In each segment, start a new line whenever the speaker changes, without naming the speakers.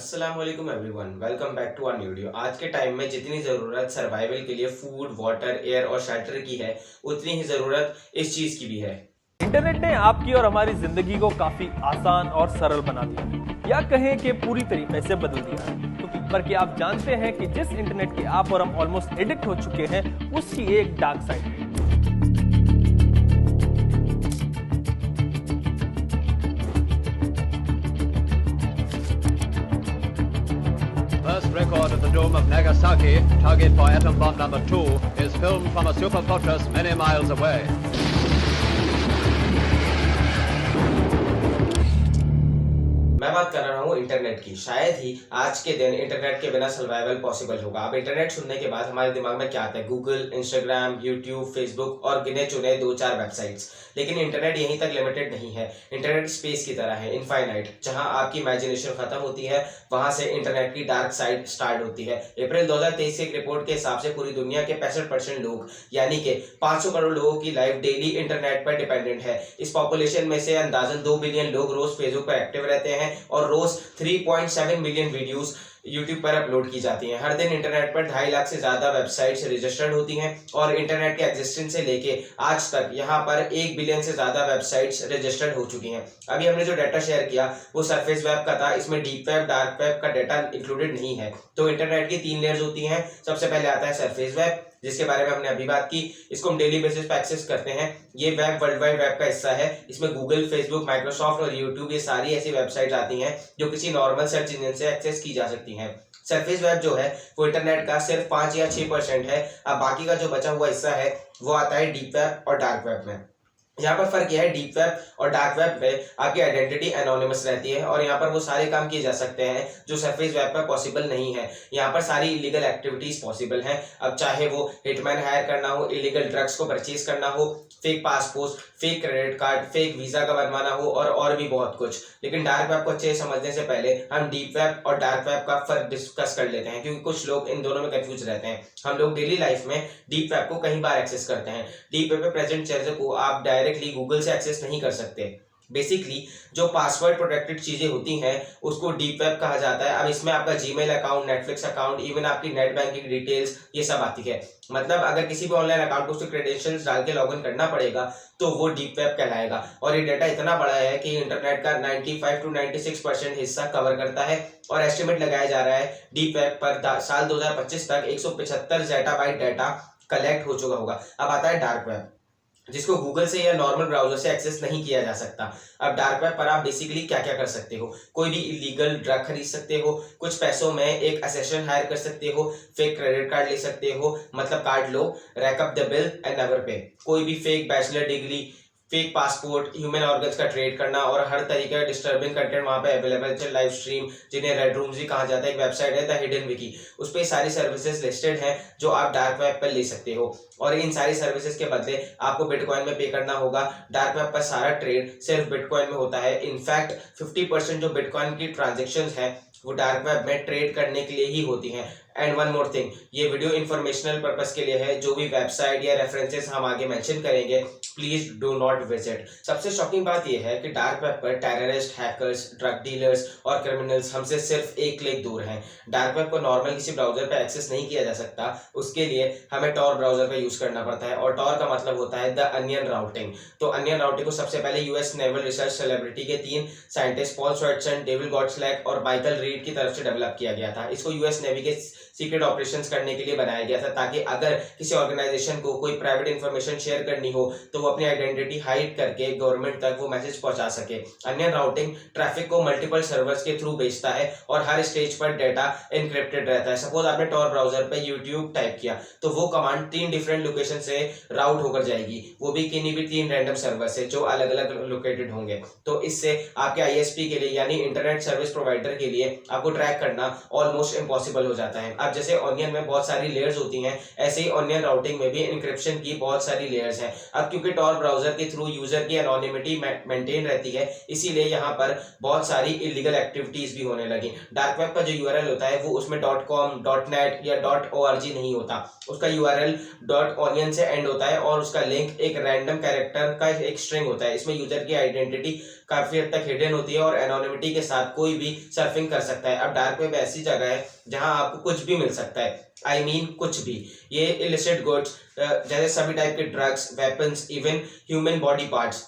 अस्सलाम वालेकुम everyone, welcome back to our new video. आज के टाइम में जितनी ज़रूरत सर्वाइवल के लिए फूड, वाटर, एयर और शेल्टर की है, उतनी ही ज़रूरत इस चीज़ की भी है।
इंटरनेट ने आपकी और हमारी जिंदगी को काफी आसान और सरल बना दिया या कहें कि पूरी तरीके से बदल दिया है। पर क्या आप जानते हैं कि जिस इंटरनेट के आप और हम ऑलमोस्ट एडिक्ट हो चुके हैं, उसकी एक डार्क साइड है।
First record at the dome of Nagasaki, target for atom bomb number 2, is filmed from a super fortress many miles away.
मैं बात कर रहा हूँ इंटरनेट की। शायद ही आज के दिन इंटरनेट के बिना सर्वाइवल पॉसिबल होगा। अब इंटरनेट सुनने के बाद हमारे दिमाग में क्या आता है? गूगल, इंस्टाग्राम, यूट्यूब, फेसबुक और गिने चुने 2-4 वेबसाइट्स। लेकिन इंटरनेट यहीं तक लिमिटेड नहीं है। इंटरनेट स्पेस की तरह है, इनफाइनाइट। जहां आपकी इमेजिनेशन खत्म होती है, वहां से इंटरनेट की डार्क साइड स्टार्ट होती है। अप्रैल 2023 की एक रिपोर्ट के हिसाब से पूरी दुनिया के 65% लोग यानी कि 500 करोड़ लोगों की लाइफ डेली इंटरनेट पर डिपेंडेंट है। इस पॉपुलेशन में से अंदाजन 2 बिलियन लोग रोज फेसबुक पर एक्टिव रहते हैं और रोज 3.7 मिलियन वीडियोस यूट्यूब पर अपलोड की जाती हैं। हर दिन इंटरनेट पर 2.5 लाख से ज्यादा वेबसाइट्स रजिस्टर्ड होती हैं और इंटरनेट के एग्जिस्टेंस से लेके आज तक यहाँ पर 1 बिलियन से ज्यादा वेबसाइट्स रजिस्टर्ड हो चुकी हैं। अभी हमने जो डाटा शेयर किया वो सरफेस वेब का था। इसमें डीप वेब, डार्क वेब का डाटा इंक्लूडेड नहीं है। तो इंटरनेट की 3 लेयर्स होती हैं। सबसे पहले आता है सरफेस वेब, जिसके बारे में हमने अभी बात की। इसको हम डेली बेसिस पे एक्सेस करते हैं। ये वेब वर्ल्ड वाइड वेब का हिस्सा है। इसमें गूगल, फेसबुक, माइक्रोसॉफ्ट और यूट्यूब, ये सारी ऐसी वेबसाइट आती हैं जो किसी नॉर्मल सर्च इंजन से एक्सेस की जा सकती हैं। सरफेस वेब जो है वो इंटरनेट का सिर्फ 5 या 6% है। अब बाकी का जो बचा हुआ हिस्सा है वो आता है डीप वेब और डार्क वेब में। यहाँ पर फर्क यह है, डीप वेब और डार्क वेब में आपकी आइडेंटिटी एनोनिमस रहती है और यहाँ पर वो सारे काम किए जा सकते हैं जो सरफेस वेब पर पॉसिबल नहीं है। यहाँ पर सारी इलीगल एक्टिविटीज पॉसिबल हैं। अब चाहे वो हिटमैन हायर करना हो, इलीगल ड्रग्स को परचेज करना हो, fake passport, fake credit card, fake visa का बनवाना हो और भी बहुत कुछ। लेकिन डार्क वेब को अच्छे से समझने से पहले हम डीप वेब और डार्क वेब का फर्क डिस्कस कर लेते हैं, क्योंकि कुछ लोग इन दोनों में कंफ्यूज रहते हैं। हम लोग डेली लाइफ में डीप वेब को कई बार एक्सेस करते हैं। डीप वेब पे प्रेजेंट चीजों को आप डायरेक्टली गूगल से एक्सेस नहीं कर सकते। बेसिकली जो पासवर्ड प्रोटेक्टेड चीजें होती हैं उसको डीप वेब कहा जाता है। अब इसमें आपका Gmail account, Netflix account, even आपकी नेट बैंकिंग डिटेल्स, ये सब आती है। मतलब अगर किसी भी ऑनलाइन अकाउंट को उसके क्रेडेंशियल्स डाल के लॉगिन करना पड़ेगा तो वो डीप वेब कहलाएगा। और ये डाटा इतना बड़ा है कि इंटरनेट का 95 to 96% हिस्सा कवर करता है और एस्टिमेट लगाया जा रहा है डीप वेब पर साल 2025 तक 175 ज़ेटाबाइट डाटा कलेक्ट हो चुका होगा। अब आता है डार्क वेब, जिसको गूगल से या नॉर्मल ब्राउजर से एक्सेस नहीं किया जा सकता। अब डार्क वेब पर आप बेसिकली क्या क्या कर सकते हो? कोई भी इलीगल ड्रग खरीद सकते हो, कुछ पैसों में एक असेसन हायर कर सकते हो, फेक क्रेडिट कार्ड ले सकते हो, मतलब card low, rack up the bill and never पे, कोई भी fake bachelor degree, fake passport, human organs का ट्रेड करना और हर तरीके का डिस्टर्बिंग कंटेंट वहां पे अवेलेबल है। लाइव स्ट्रीम, जिन्हें रेड रूम्स भी कहा जाता है, एक वेबसाइट है द हिडन विकी, उस पर सारी सर्विसेज लिस्टेड हैं जो आप डार्क वेब पर ले सकते हो और इन सारी सर्विसेज के बदले आपको बिटकॉइन में पे करना होगा। डार्क वेब पर सारा ट्रेड सिर्फ बिटकॉइन में होता है। इनफैक्ट 50% जो बिटकॉइन की ट्रांजेक्शन है वो डार्क वेब में ट्रेड करने के लिए ही होती हैं। एंड वन मोर थिंग, ये वीडियो इंफॉर्मेशनल पर्पस के लिए है। जो भी वेबसाइट या रेफरेंसेस हम आगे मेंशन करेंगे, प्लीज डू नॉट विजिट। सबसे शॉकिंग बात यह है कि डार्क वेब पर टेररिस्ट, हैकर्स, ड्रग डीलर्स और क्रिमिनल्स हमसे सिर्फ एक क्लिक दूर हैं। डार्क वेब को नॉर्मल किसी ब्राउजर पर एक्सेस नहीं किया जा सकता, उसके लिए हमें टॉर ब्राउजर पर यूज करना पड़ता है और टॉर का मतलब होता है द अनियन राउटिंग। तो अनियन राउटिंग को सबसे पहले यूएस नेवल रिसर्च सेलिब्रिटी के 3 साइंटिस्ट पॉल स्वेटसन, डेविड गॉट्सलैक और माइकल रीड की तरफ से डेवलप किया गया था। इसको यूएस नेवी के सीक्रेट ऑपरेशंस करने के लिए बनाया गया था, ताकि अगर किसी ऑर्गेनाइजेशन को कोई प्राइवेट इंफॉर्मेशन शेयर करनी हो तो वो अपनी आइडेंटिटी हाइड करके गवर्नमेंट तक वो मैसेज पहुंचा सके। अनियन राउटिंग ट्रैफिक को मल्टीपल सर्वर्स के थ्रू भेजता है और हर स्टेज पर डेटा एनक्रिप्टेड रहता है। सपोज आपने टॉर ब्राउजर पे यूट्यूब टाइप किया तो वो कमांड 3 डिफरेंट लोकेशन से राउट होकर जाएगी, वो भी किन्हीं भी 3 रैंडम सर्वर से जो अलग अलग लोकेटेड होंगे। तो इससे आपके आईएसपी के लिए यानी इंटरनेट सर्विस प्रोवाइडर के लिए आपको ट्रैक करना ऑलमोस्ट इम्पॉसिबल हो जाता है। अब जैसे ऑनियन में बहुत सारी लेयर्स होती हैं, ऐसे ही ऑनियन राउटिंग में भी एन्क्रिप्शन की बहुत सारी लेयर्स हैं। अब क्योंकि टॉर ब्राउजर के थ्रू यूजर की एनोनिमिटी मेंटेन रहती है, इसीलिए यहाँ पर बहुत सारी इलीगल एक्टिविटीज भी होने लगी। डार्क वेब का जो यूआरएल होता है वो उसमें .com, .net या .org नहीं होता, उसका यूआरएल .onion से एंड होता है और उसका लिंक एक रैंडम कैरेक्टर का एक स्ट्रिंग होता है। इसमें यूजर की आइडेंटिटी काफी हद तक हिडन होती है और एनोनिमिटी के साथ कोई भी सर्फिंग कर सकता है। अब डार्क वेब ऐसी जगह है जहां आपको कुछ भी मिल सकता है, I mean कुछ भी। ये इलिसिट गुड्स जैसे सभी टाइप के drugs, weapons, even human body parts,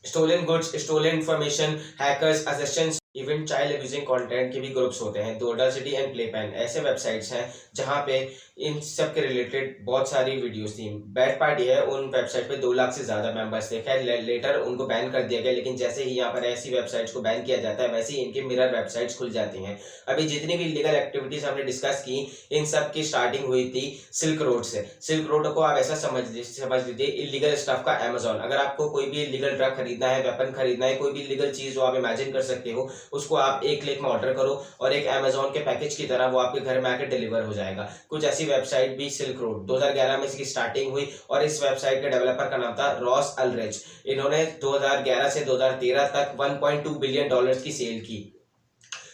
stolen goods, stolen information, hackers, assistants, even child abusing content के भी ग्रुप्स होते हैं। डोडासिटी एंड प्लेपेन ऐसे वेबसाइट्स हैं जहां पे इन सब के रिलेटेड बहुत सारी वीडियोस थी। बैड पार्ट ये है उन वेबसाइट पे 2 लाख से ज्यादा मेंबर्स थे। खैर लेटर उनको बैन कर दिया गया, लेकिन जैसे ही यहाँ पर ऐसी वेबसाइट्स को बैन किया जाता है वैसे ही इनके मिरर वेबसाइट्स खुल जाती हैं। अभी जितनी भी लीगल एक्टिविटीज हमने डिस्कस की, इन सब की स्टार्टिंग हुई थी सिल्क रोड से। सिल्क रोड को आप ऐसा समझ लीजिए इलीगल स्टफ का अमेजोन। अगर आपको कोई भी इलीगल ड्रग खरीदना है, वेपन खरीदना है, कोई भी इलीगल चीज जो आप इमेजिन कर सकते हो, उसको आप एक क्लिक में ऑर्डर करो और एक अमेजोन के पैकेज की तरह वो आपके घर में आकर डिलीवर हो जाएगा। कुछ ऐसी वेबसाइट भी सिल्क रोड 2011 में इसकी स्टार्टिंग हुई और इस वेबसाइट के डेवलपर का नाम था रॉस अल्ड्रिच। इन्होंने 2011 से 2013 तक $1.2 बिलियन की सेल की।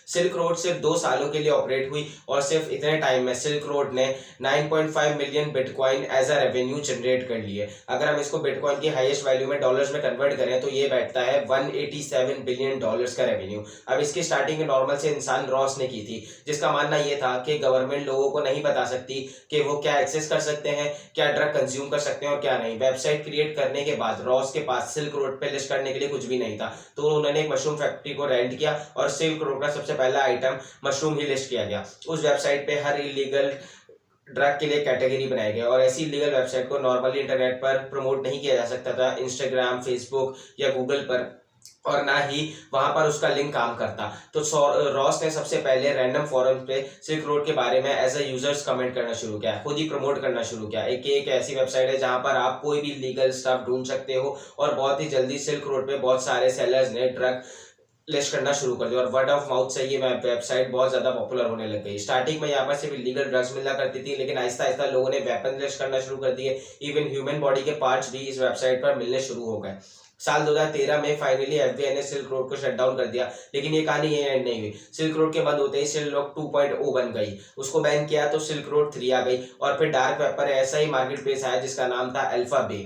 सिल्क रोड सिर्फ 2 सालों के लिए ऑपरेट हुई और सिर्फ इतने टाइम में सिल्क रोड ने 9.5 million bitcoin as a revenue generate कर लिए। अगर हम इसको बिटकॉइन की हाईएस्ट वैल्यू में डॉलर्स में कन्वर्ट करें तो ये बैठता है $187 बिलियन का रेवेन्यू। अब इसकी स्टार्टिंग नॉर्मल से इंसान रॉस ने की थी, जिसका मानना ये था कि गवर्नमेंट लोगों को नहीं बता सकती कि वो क्या एक्सेस कर सकते हैं, क्या ड्रग कंज्यूम कर सकते हैं और क्या नहीं। वेबसाइट क्रिएट करने के बाद रॉस के पास सिल्क रोड पे लिस्ट करने के लिए कुछ भी नहीं था, तो उन्होंने एक मशरूम फैक्ट्री को रेंट किया और सिल्क रोड का सबसे पहला आइटम मशरूम ही लिस्ट किया गया। उस वेबसाइट पे हर इलीगल ड्रग के लिए कैटेगरी बनाई गई और ऐसी इलीगल वेबसाइट को नॉर्मली इंटरनेट पर प्रमोट नहीं किया जा सकता था, इंस्टाग्राम, फेसबुक या गूगल पर, और ना ही वहां पर उसका लिंक काम करता। तो रॉस ने सबसे पहले रैंडम फोरम पे सिल्क रोड के बारे में एज अ यूजर्स कमेंट करना शुरू किया, खुद ही प्रमोट करना शुरू किया। एक ऐसी वेबसाइट है जहां पर आप कोई भी लीगल स्टफ ढूंढ सकते हो और बहुत ही जल्दी सिल्क रोड पे बहुत सारे सेलर्स ने ड्रग लिस्ट करना शुरू कर दिया और वर्ड ऑफ माउथ से ये वेबसाइट बहुत ज्यादा पॉपुलर होने लग गई। स्टार्टिंग में यहाँ पर सिर्फ इलीगल ड्रग्स मिला करती थी, लेकिन आहिस्ता आहिस्ता लोगों ने वेपन लिस्ट करना शुरू कर दिए। इवन ह्यूमन बॉडी के पार्ट्स भी इस वेबसाइट पर मिलने शुरू हो गए। साल 2013 में फाइनली FBI ने सिल्क रोड को शट डाउन कर दिया, लेकिन ये कहानी ये एंड नहीं हुई। सिल्क रोड के बंद होते ही सिल्क रोड 2.0 बन गई, उसको बैन किया तो सिल्क रोड 3 आ गई और फिर डार्क वेब पर ऐसा ही मार्केट प्लेस आया जिसका नाम था अल्फा बे,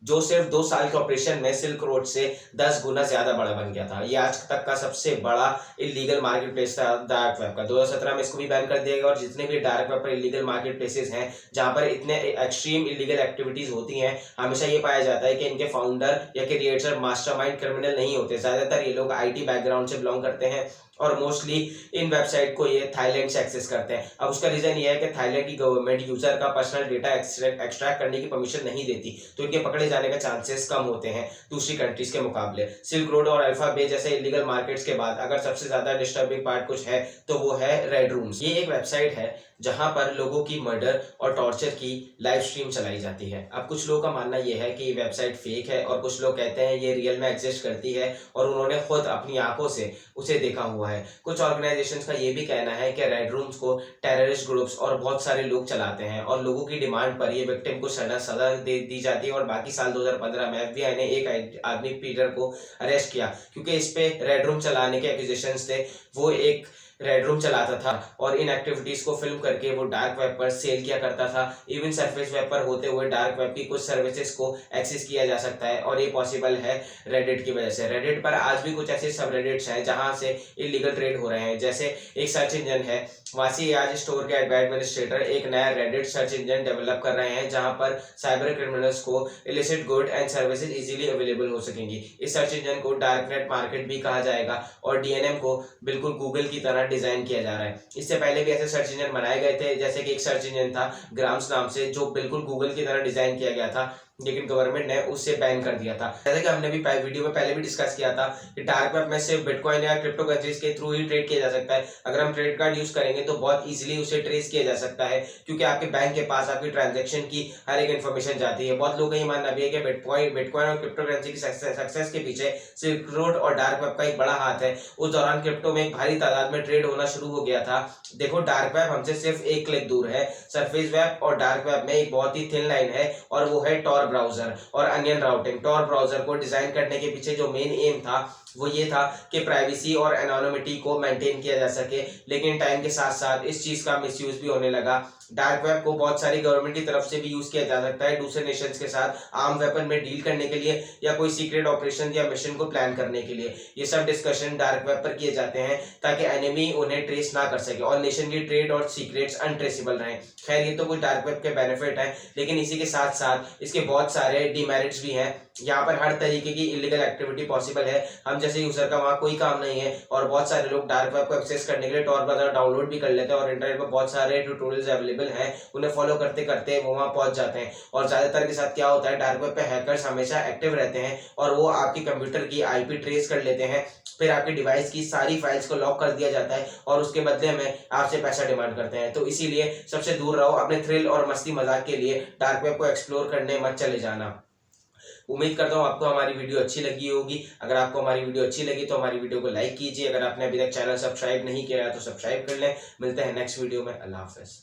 जो सिर्फ 2 साल के ऑपरेशन में सिल्क रोड से 10 गुना ज्यादा बड़ा बन गया था। ये आज तक का सबसे बड़ा इलीगल मार्केट प्लेस था डार्क वेब का। 2017 में इसको भी बैन कर दिया गया और जितने भी डार्क वेब पर इलीगल मार्केट प्लेसेस हैं जहां पर इतने एक्सट्रीम इलीगल एक्टिविटीज होती हैं, हमेशा ये पाया जाता है कि इनके फाउंडर या क्रिएटर मास्टरमाइंड क्रिमिनल नहीं होते। ज्यादातर ये लोग IT बैकग्राउंड से बिलोंग करते हैं और मोस्टली इन वेबसाइट को ये थाईलैंड से एक्सेस करते हैं। अब उसका रीजन ये है कि थाईलैंड की गवर्नमेंट यूजर का पर्सनल डेटा एक्सट्रैक्ट करने की परमिशन नहीं देती, तो इनके पकड़े जाने का चांसेस कम होते हैं दूसरी कंट्रीज के मुकाबले। सिल्क रोड और अल्फा बे जैसे इलीगल मार्केट्स के बाद अगर सबसे ज्यादा डिस्टर्बिंग पार्ट कुछ है तो वो है रेड रूम्स। ये एक वेबसाइट है जहां पर लोगों की मर्डर और टॉर्चर की लाइव स्ट्रीम चलाई जाती है। अब कुछ लोगों का मानना यह है कि ये वेबसाइट फेक है और कुछ लोग कहते हैं ये रियल में एग्जिस्ट करती है और उन्होंने खुद अपनी आंखों से उसे देखा हुआ है। कुछ ऑर्गेनाइजेशंस का ये भी कहना है कि रेड रूम्स को टेररिस्ट ग्रुप्स और बहुत सारे लोग चलाते हैं और लोगों की डिमांड पर ये विक्टिम को सजा दे दी जाती है। और बाकी साल 2015 में FBI ने एक आदमी पीटर को अरेस्ट किया क्योंकि इस पे रेड रूम चलाने के एक्यूजेशंस थे। वो एक रेड रूम चलाता था और इन एक्टिविटीज को फिल्म करके वो डार्क वेब पर सेल किया करता था। इवन सरफेस वेब पर होते हुए डार्क वेब की कुछ सर्विसेज को एक्सेस किया जा सकता है और ये पॉसिबल है रेडिट की वजह से। रेडिट पर आज भी कुछ ऐसे सबरेडिट्स हैं जहां से इलीगल ट्रेड हो रहे हैं। जैसे एक सर्च इंजन है, वासी आज स्टोर के एडमिनिस्ट्रेटर एक नया रेडिट सर्च इंजन डेवलप कर रहे हैं जहां पर साइबर क्रिमिनल्स को illicit good and services easily available हो सकेंगी। इस सर्च इंजन को डार्कनेट मार्केट भी कहा जाएगा और DNM को बिल्कुल गूगल की तरह डिजाइन किया जा रहा है। इससे पहले भी ऐसे सर्च इंजन बनाए गए थे, जैसे कि एक सर्च इंजन था ग्राम्स नाम से जो बिल्कुल गूगल की तरह डिजाइन किया गया था, लेकिन गवर्नमेंट ने उससे बैन कर दिया था। जैसे कि हमने भी वीडियो में पहले भी डिस्कस किया था कि डार्क वेब में सिर्फ बिटकॉइन या क्रिप्टो करेंसीज के थ्रू ही ट्रेड किया जा सकता है। अगर हम क्रेडिट कार्ड यूज करेंगे तो बहुत इजीली उसे ट्रेस किया जा सकता है क्योंकि आपके बैंक के पास आपकी ट्रांजैक्शन की हर एक इन्फॉर्मेशन जाती है। बहुत लोगों का ये मानना भी है कि बिटकॉइन और क्रिप्टो करेंसी की सक्सेस के पीछे सिल्क रोड और डार्क वेब का एक बड़ा हाथ है। उस दौरान क्रिप्टो में एक भारी तादाद में ट्रेड होना शुरू हो गया था। देखो, डार्क वेब हमसे सिर्फ एक क्लिक दूर है। सरफेस वेब और डार्क वेब में एक बहुत ही थिन लाइन है और वो है टॉर ब्राउजर और अनियन राउटिंग। टॉर ब्राउजर को डिजाइन करने के पीछे जो मेन एम था वो ये था कि प्राइवेसी और एनोनिमिटी को मेंटेन किया जा सके, लेकिन टाइम के साथ साथ इस चीज का मिसयूज भी होने लगा। डार्क वेब को बहुत सारी गवर्नमेंट की तरफ से भी यूज किया जा सकता है दूसरे नेशंस के साथ आर्म वेपन में डील करने के लिए या कोई सीक्रेट ऑपरेशन या मिशन को प्लान करने के लिए। ये सब डिस्कशन डार्क वेब पर किए जाते हैं ताकि एनिमी उन्हें ट्रेस ना कर सके और नेशन की ट्रेड और सीक्रेट्स अनट्रेसेबल रहें। खैर ये तो कुछ डार्क वेब के बेनिफिट हैं, लेकिन इसी के साथ साथ इसके बहुत सारे डिमेरिट्स भी हैं। यहाँ पर हर तरीके की इलीगल एक्टिविटी पॉसिबल है। हम जैसे यूजर का वहाँ कोई काम नहीं है और बहुत सारे लोग डार्क वेब को एक्सेस करने के लिए टॉर ब्राउज़र डाउनलोड भी कर लेते हैं और इंटरनेट पर बहुत सारे ट्यूटोरियल्स अवेलेबल हैं, उन्हें फॉलो करते करते वो वहाँ पहुंच जाते हैं। और ज्यादातर के साथ क्या होता है, डार्क वेब पे हैकर्स हमेशा एक्टिव रहते हैं और वो आपकी कंप्यूटर की आईपी ट्रेस कर लेते हैं, फिर आपके डिवाइस की सारी फाइल्स को लॉक कर दिया जाता है और उसके बदले में आपसे पैसा डिमांड करते हैं। तो इसीलिए सबसे दूर रहो, अपने थ्रिल और मस्ती मजाक के लिए डार्क वेब को एक्सप्लोर करने मत चले जाना। उम्मीद करता हूँ आपको हमारी वीडियो अच्छी लगी होगी। अगर आपको हमारी वीडियो अच्छी लगी तो हमारी वीडियो को लाइक कीजिए। अगर आपने अभी तक चैनल सब्सक्राइब नहीं किया है तो सब्सक्राइब कर लें। मिलते हैं नेक्स्ट वीडियो में। अल्लाह हाफिज़।